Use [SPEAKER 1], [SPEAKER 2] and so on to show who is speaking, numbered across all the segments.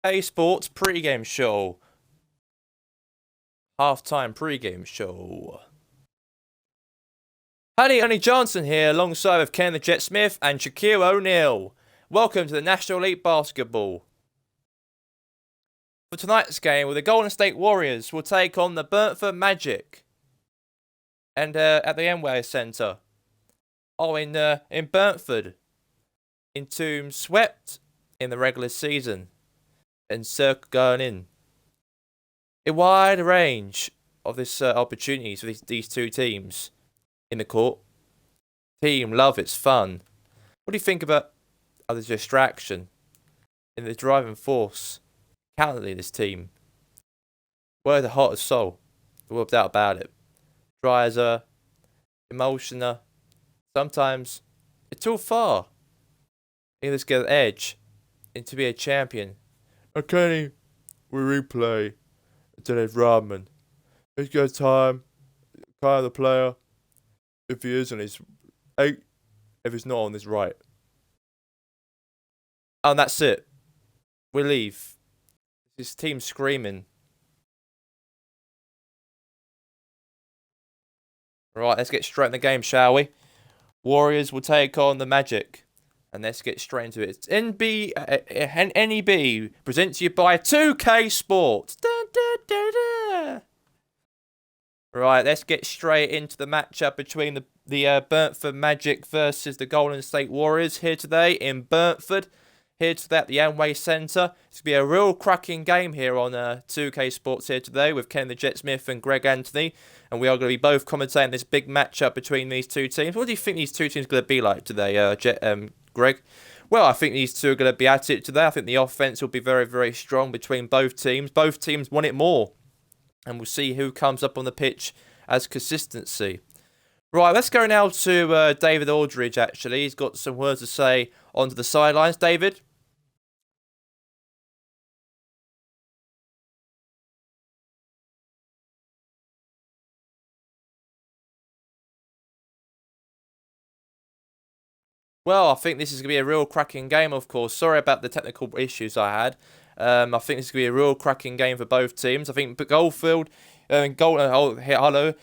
[SPEAKER 1] A Sports pregame show. Halftime pregame show. Honey Johnson here, alongside with Ken the Jet Smith and Shaquille O'Neal. Welcome to the National League Basketball. For tonight's game, the Golden State Warriors will take on the Brentford Magic, and at the NEB Center. In Brentford, in Tombs swept in the regular season, and circa going in. A wide range of this opportunities for these two teams in the court. Team love, it's fun. What do you think about the distraction in the driving force currently this team? We're the hottest soul, no doubt about it. Dry as emotional. Sometimes it's too far. You just get an edge and to be a champion. Okay, we replay. Today's Rodman. He's got time. Kind of the player. If he is on his 8, if he's not on his right. And that's it. We leave. This team screaming. Right, let's get straight in the game, shall we? Warriors will take on the Magic. And let's get straight into it. It's NEB presents to you by 2K Sports. Da, da, da, da. Right, let's get straight into the matchup between the Brentford Magic versus the Golden State Warriors here today in Brentford. Here today at the NEB Center. It's going to be a real cracking game here on 2K Sports here today with Ken the Jet Smith and Greg Anthony. And we are going to be both commentating this big matchup between these two teams. What do you think these two teams are going to be like today, Greg? Well, I think these two are going to be at it today. I think the offense will be very, very strong between both teams. Both teams want it more. And we'll see who comes up on the pitch as consistency. Right, let's go now to David Aldridge, actually. He's got some words to say onto the sidelines. David? Well, I think this is going to be a real cracking game, of course. Sorry about the technical issues I had. I think this is going to be a real cracking game for both teams. I think Goldfield, Golden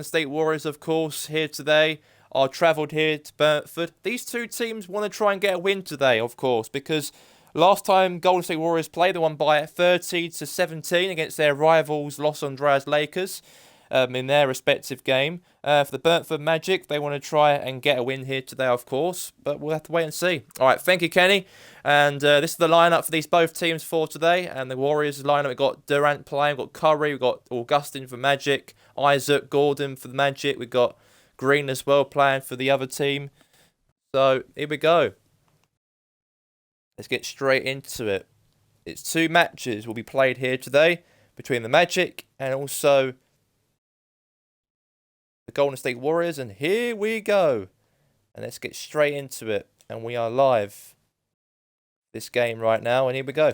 [SPEAKER 1] State Warriors, of course, here today, are travelled here to Brentford. These two teams want to try and get a win today, of course, because last time Golden State Warriors played, they won by 30-17 against their rivals Los Angeles Lakers. In their respective game. For the Brentford Magic, they want to try and get a win here today, of course, but we'll have to wait and see. All right, thank you, Kenny. And this is the lineup for these both teams for today. And the Warriors lineup, we've got Durant playing, we've got Curry, we've got Augustin for Magic, Isaac, Gordon for the Magic, we've got Green as well playing for the other team. So here we go. Let's get straight into it. It's 2 matches will be played here today between the Magic and also the Golden State Warriors, and here we go. And let's get straight into it. And we are live this game right now, and here we go.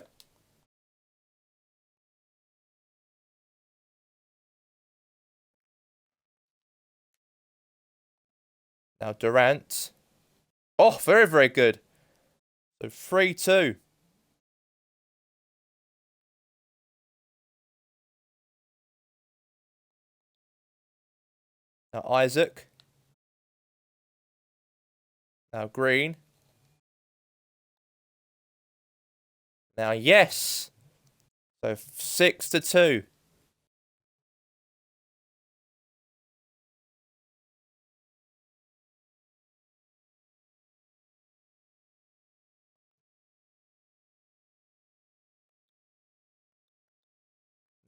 [SPEAKER 1] Now Durant. Oh, very, very good. So 3-2. Now Isaac. Now Green. Now yes. So 6-2.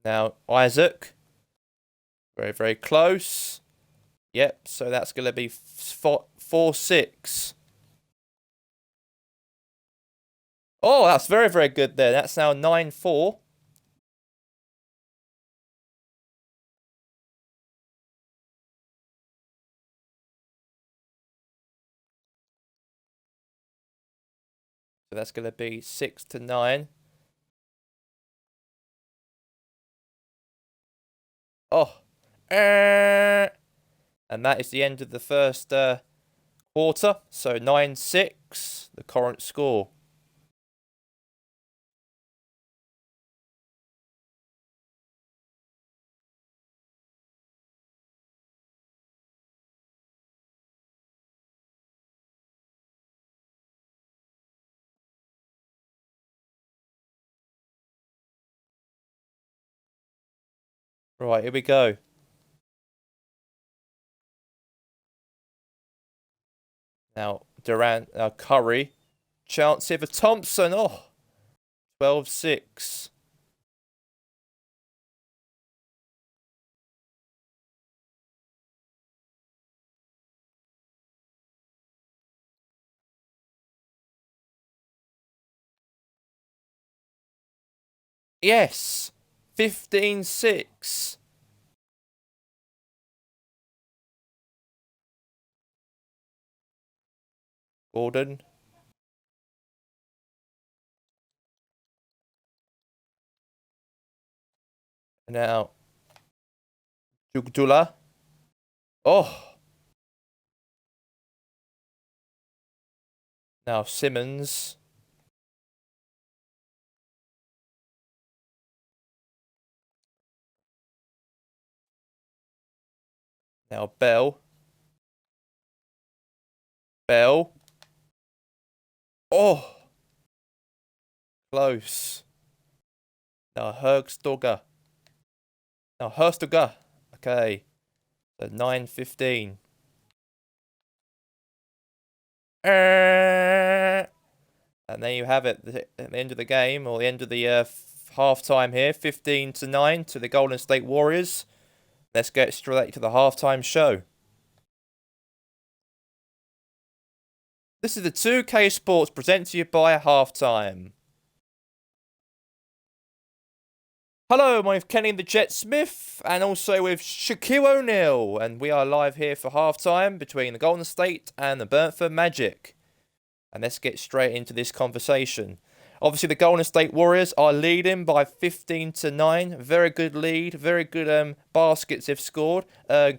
[SPEAKER 1] Now Isaac. Very, very close. Yep, so that's going to be 4-6. Oh, that's very, very good there. That's now 9-4. So that's going to be 6-9. Oh. And that is the end of the first quarter. So 9-6, the current score. Right, here we go. Now, Durant, Curry. Chance here for Thompson. Oh, 12-6. Yes. 15-6. Gordon. Now, Jugdula. Oh, now Simmons. Now Bell. Bell. Oh, close. Now Hergstogger. Now Herstogger. Okay. So 9-15. And there you have it. At the end of the game, or the end of the half time here, 15-9 to the Golden State Warriors. Let's get straight to the halftime show. This is the 2K Sports presented to you by Halftime. Hello, I'm with Kenny the Jet Smith, and also with Shaquille O'Neal, and we are live here for halftime between the Golden State and the Brentford Magic. And let's get straight into this conversation. Obviously, the Golden State Warriors are leading by 15-9. Very good lead. Very good baskets they've scored.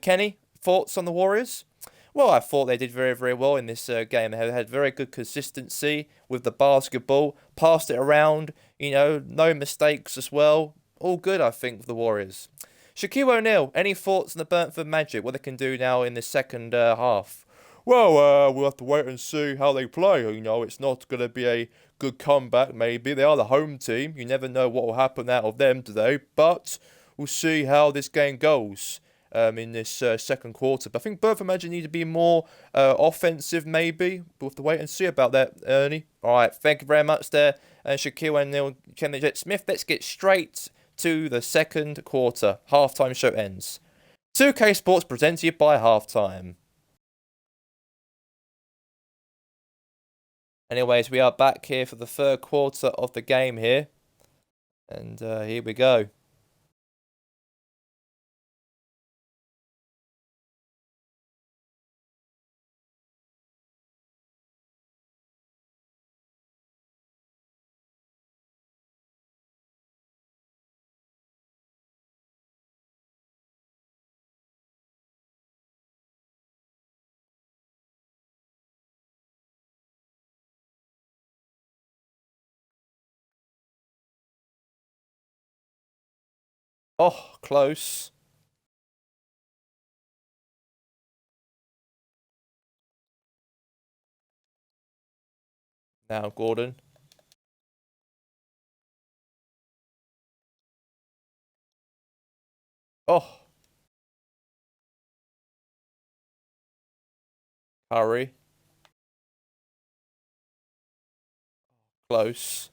[SPEAKER 1] Kenny, thoughts on the Warriors? Well, I thought they did very, very well in this game. They had very good consistency with the basketball. Passed it around. No mistakes as well. All good, I think, for the Warriors. Shaquille O'Neal, any thoughts on the Brentford Magic? What they can do now in the second half? Well, we'll have to wait and see how they play. It's not going to be a good comeback, maybe. They are the home team. You never know what will happen out of them today. But we'll see how this game goes in this second quarter. But I think Brentford Magic need to be more offensive, maybe. We'll have to wait and see about that, Ernie. All right, thank you very much there, Shaquille O'Neal, Kenny Jet Smith. Let's get straight to the second quarter. Halftime show ends. 2K Sports presented to you by Halftime. Anyways, we are back here for the third quarter of the game here. And here we go. Oh, close. Now Gordon. Oh, Curry. Close.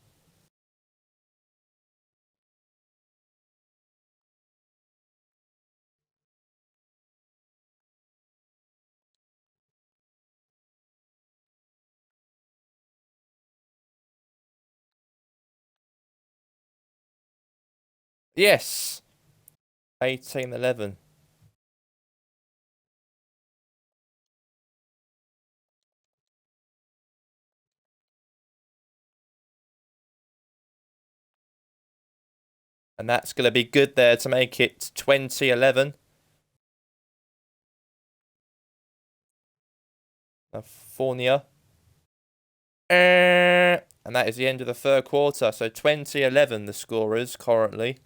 [SPEAKER 1] Yes. 18-11. And that's going to be good there to make it 20-11. Fournier. And that is the end of the third quarter. So 20-11 the scorers currently.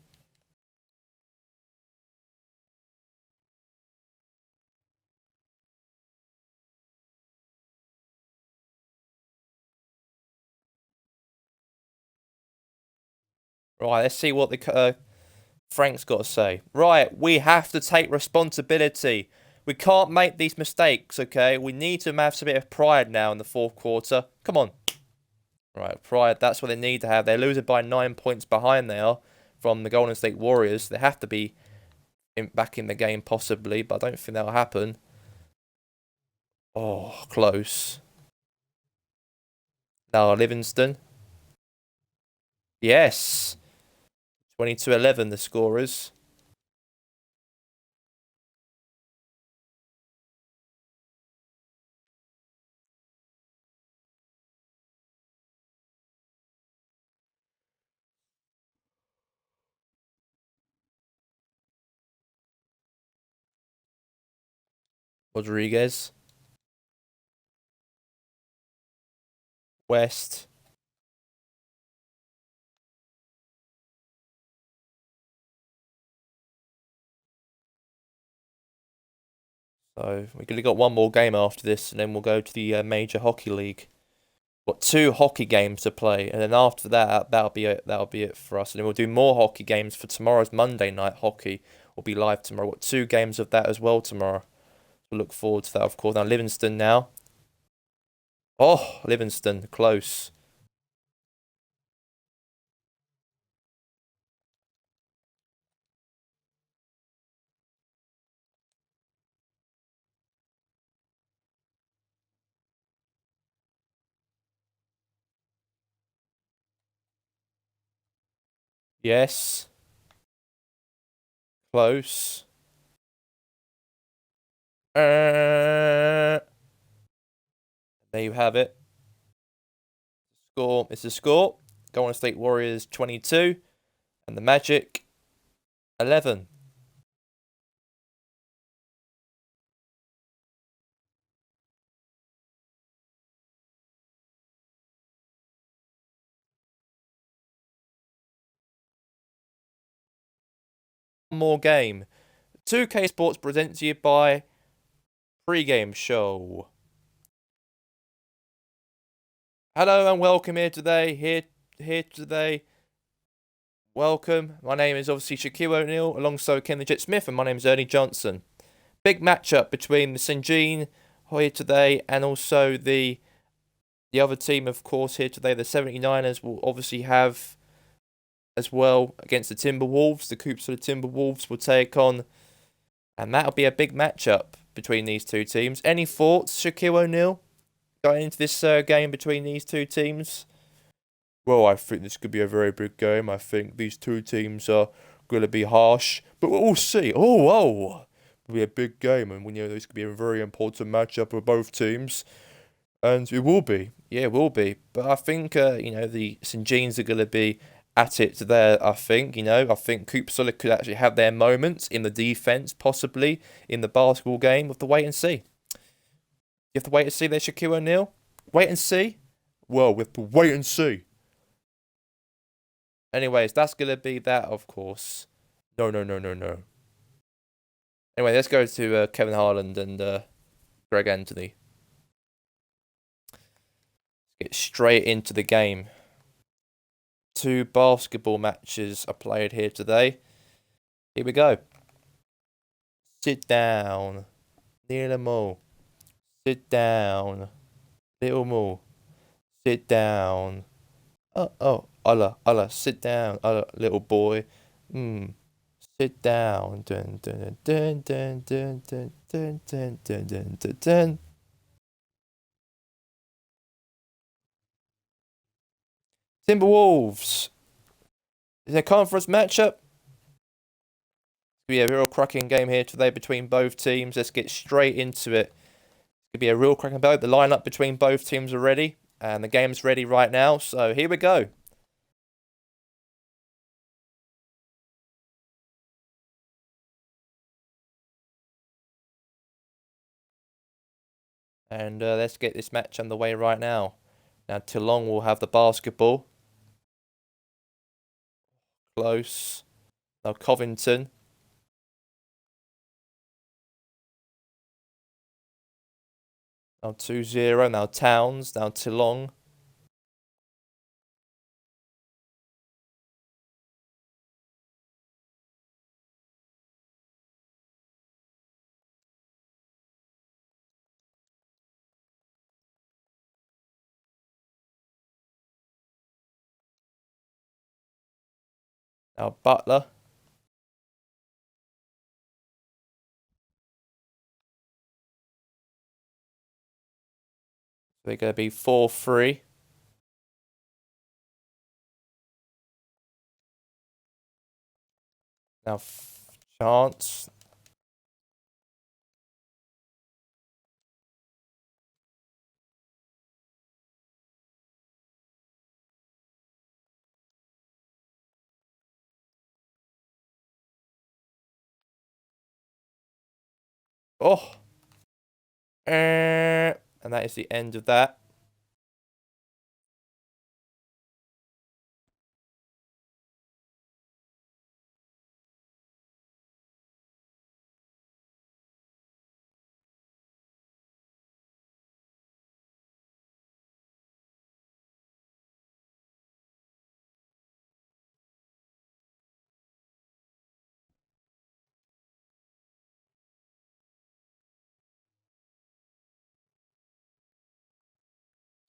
[SPEAKER 1] Right, let's see what the Frank's got to say, right, we have to take responsibility. We can't make these mistakes, okay? We need to have a bit of pride now in the fourth quarter. Come on. Right, pride, that's what they need to have. They're losing by 9 points behind they are from the Golden State Warriors. They have to be back in the game possibly, but I don't think that'll happen. Oh, close. Now Livingston. Yes. 22-11 the scorers. Rodriguez. West. So we've got one more game after this, and then we'll go to the Major Hockey League. Got 2 hockey games to play, and then after that, that'll be it. That'll be it for us. And then we'll do more hockey games for tomorrow's Monday night hockey. Will be live tomorrow. Got 2 games of that as well tomorrow. We'll look forward to that, of course. Now Livingston now. Oh, Livingston close. Yes, close. There you have it. Score. It's the score. Golden State Warriors 22 and the Magic 11. One more game. 2K Sports presents you by Pre-Game Show. Hello and welcome here today. Here today. Welcome. My name is obviously Shaquille O'Neal alongside Ken the Jet Smith, and my name is Ernie Johnson. Big matchup between the St. Jean here today and also the other team, of course, here today. The 79ers will obviously have as well against the Timberwolves. The Coops of the Timberwolves will take on, and that'll be a big matchup between these two teams. Any thoughts, Shaquille O'Neal, going into this game between these two teams? Well, I think this could be a very big game. I think these two teams are going to be harsh, but we'll see. Oh, it'll be a big game, and this could be a very important matchup for both teams, and it will be. Yeah, it will be. But I think the St. Jeans are going to be at it there. I think I think Cooper Sulley could actually have their moments in the defense, possibly in the basketball game. We'll have to wait and see. You have to wait and see there, Shaquille O'Neal. Wait and see. Well, we have to wait and see. Anyways, that's going to be that, of course. No. Anyway, let's go to Kevin Harlan and Greg Anthony. Get straight into the game. 2 basketball matches are played here today. Here we go. Sit down. Little Mo. Sit down. Little Mo. Sit down. Allah, sit down, little boy. Sit down. Dun, dun, dun, dun, dun, dun, dun, dun, dun, dun, dun, dun. Timberwolves. Is it a conference matchup? It's going to be a real cracking game here today between both teams. Let's get straight into it. It's going to be a real cracking battle. The lineup between both teams are ready, and the game's ready right now. So here we go. And let's get this match underway right now. Now, Toulon will have the basketball. Close. Now, Covington. Now, 2-0. Now, Towns. Now, Toulon. Now Butler. They're going to be 4-3. Now Chance. Oh. And that is the end of that.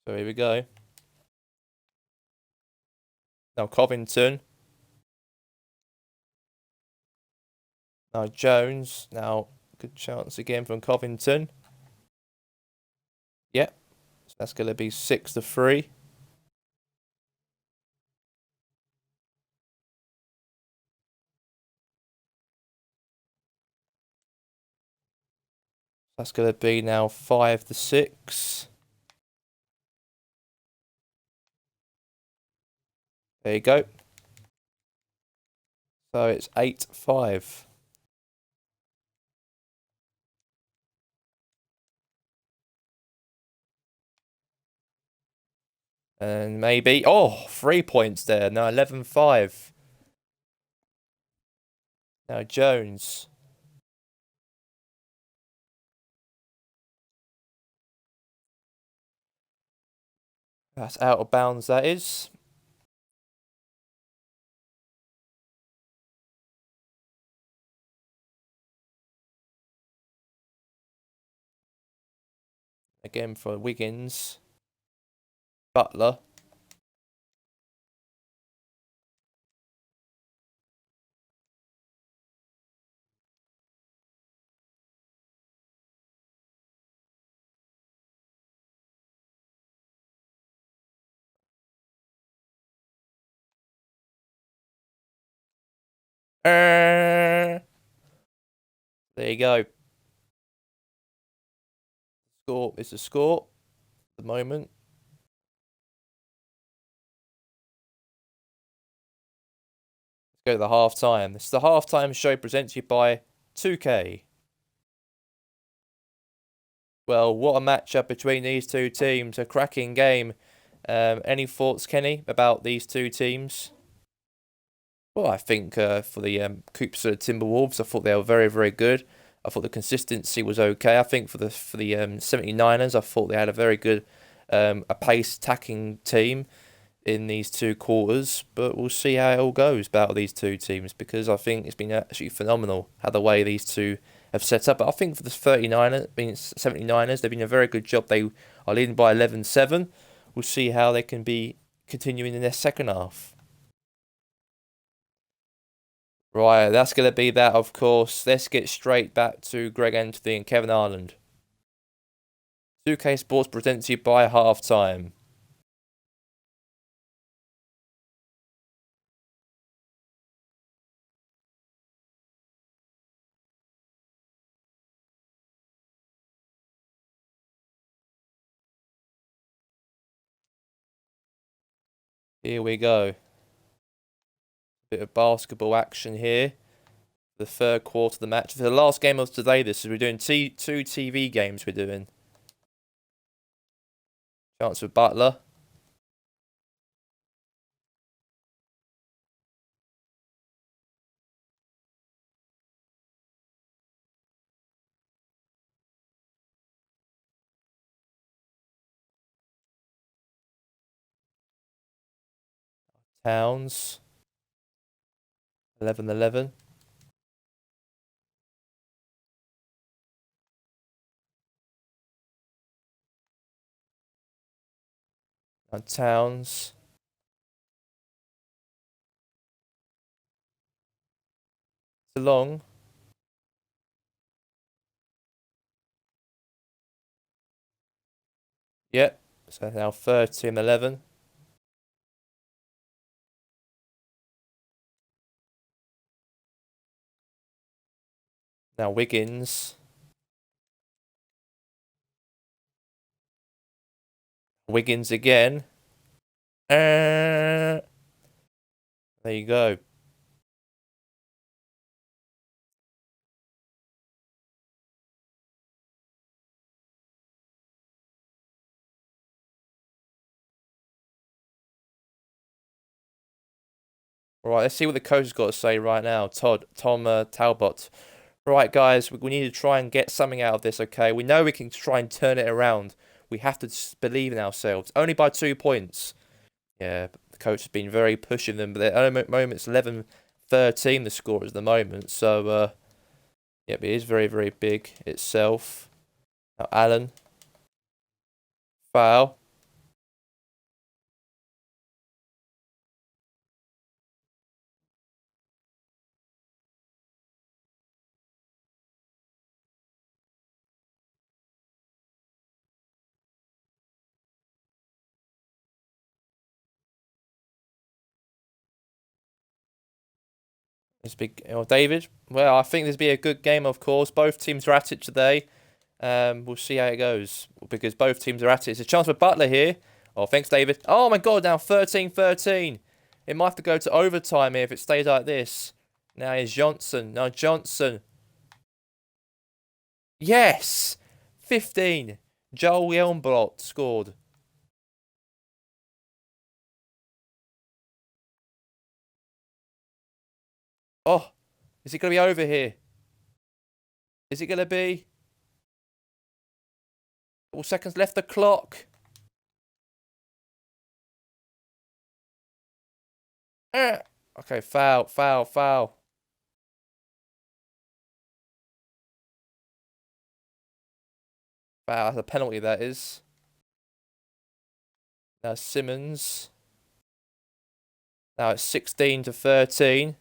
[SPEAKER 1] So here we go. Now Covington. Now Jones. Now good chance again from Covington. Yep. So that's going to be 6-3. That's going to be now 5-6. There you go. So it's 8-5. And maybe, 3 points there. Now 11-5. Now Jones. That's out of bounds, that is. Again for Wiggins. Butler. There you go. Score is the score at the moment. Let's go to the halftime. This is the halftime show presented to you by 2K. Well, what a matchup between these two teams. A cracking game. Any thoughts, Kenny, about these two teams? Well, I think for the Coops Timberwolves, I thought they were very, very good. I thought the consistency was okay. I think for the 79ers, I thought they had a very good a pace attacking team in these two quarters. But we'll see how it all goes about these two teams, because I think it's been actually phenomenal how the way these two have set up. But I think for the 79ers, they've been a very good job. They are leading by 11-7. We'll see how they can be continuing in their second half. Right, that's going to be that, of course. Let's get straight back to Greg Anthony and Kevin Ireland. 2K Sports presents you by halftime. Here we go. Bit of basketball action here. The third quarter of the match. For the last game of today, we're doing two TV games we're doing. Chance for Butler. Towns. 11-11. And Towns. It's long. Yep. So now 13-11. Now Wiggins. Wiggins again. There you go. Right, let's see what the coach has got to say right now. Tom Talbot. Right, guys, we need to try and get something out of this, okay? We know we can try and turn it around. We have to believe in ourselves. Only by 2 points. Yeah, the coach has been very pushing them, but at the moment it's 11-13 the score at the moment. So, yeah, it is very, very big itself. Now, Allen. Foul. This big, David. Well, I think this will be a good game, of course. Both teams are at it today. We'll see how it goes because both teams are at it. It's a chance for Butler here. Oh, thanks, David. Oh my God! Now 13-13. It might have to go to overtime here if it stays like this. Now here's Johnson. Now Johnson. Yes, 15. Joel Yelmblot scored. Oh, is it going to be over here? Is it going to be? All seconds left the clock. Okay, foul, foul, foul. Foul, that's a penalty, that is. Now Simmons. Now it's 16-13.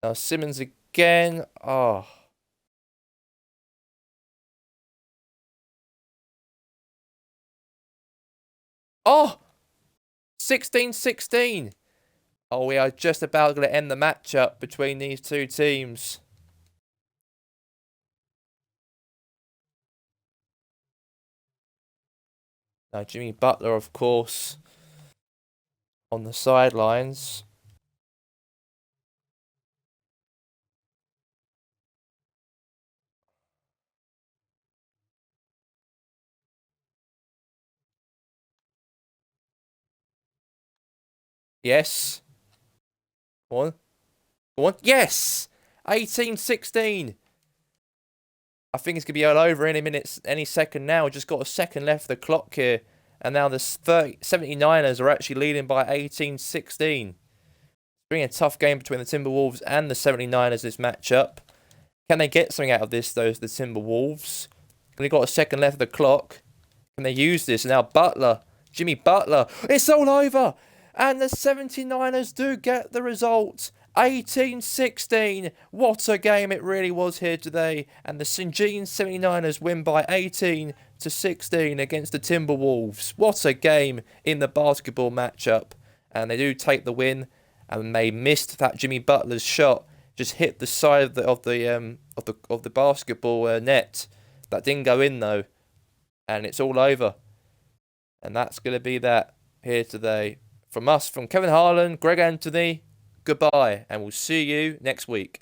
[SPEAKER 1] Now Simmons again. Oh. Oh! 16-16. Oh, we are just about going to end the matchup between these two teams. Now Jimmy Butler, of course, on the sidelines. Yes. Go on. Go on. Yes! 18-16. I think it's going to be all over any minute, any second now. Just got a second left of the clock here. And now the 79ers are actually leading by 18-16. It's been a tough game between the Timberwolves and the 79ers this matchup. Can they get something out of this, though, the Timberwolves? They've got a second left of the clock. Can they use this? Now Butler, Jimmy Butler. It's all over. And the 79ers do get the result. 18-16. What a game it really was here today. And the St. Jean 79ers win by 18-16 against the Timberwolves. What a game in the basketball matchup. And they do take the win. And they missed that Jimmy Butler's shot. Just hit the side of the basketball net. That didn't go in though. And it's all over. And that's going to be that here today. From us, from Kevin Harlan, Greg Anthony, goodbye. And we'll see you next week.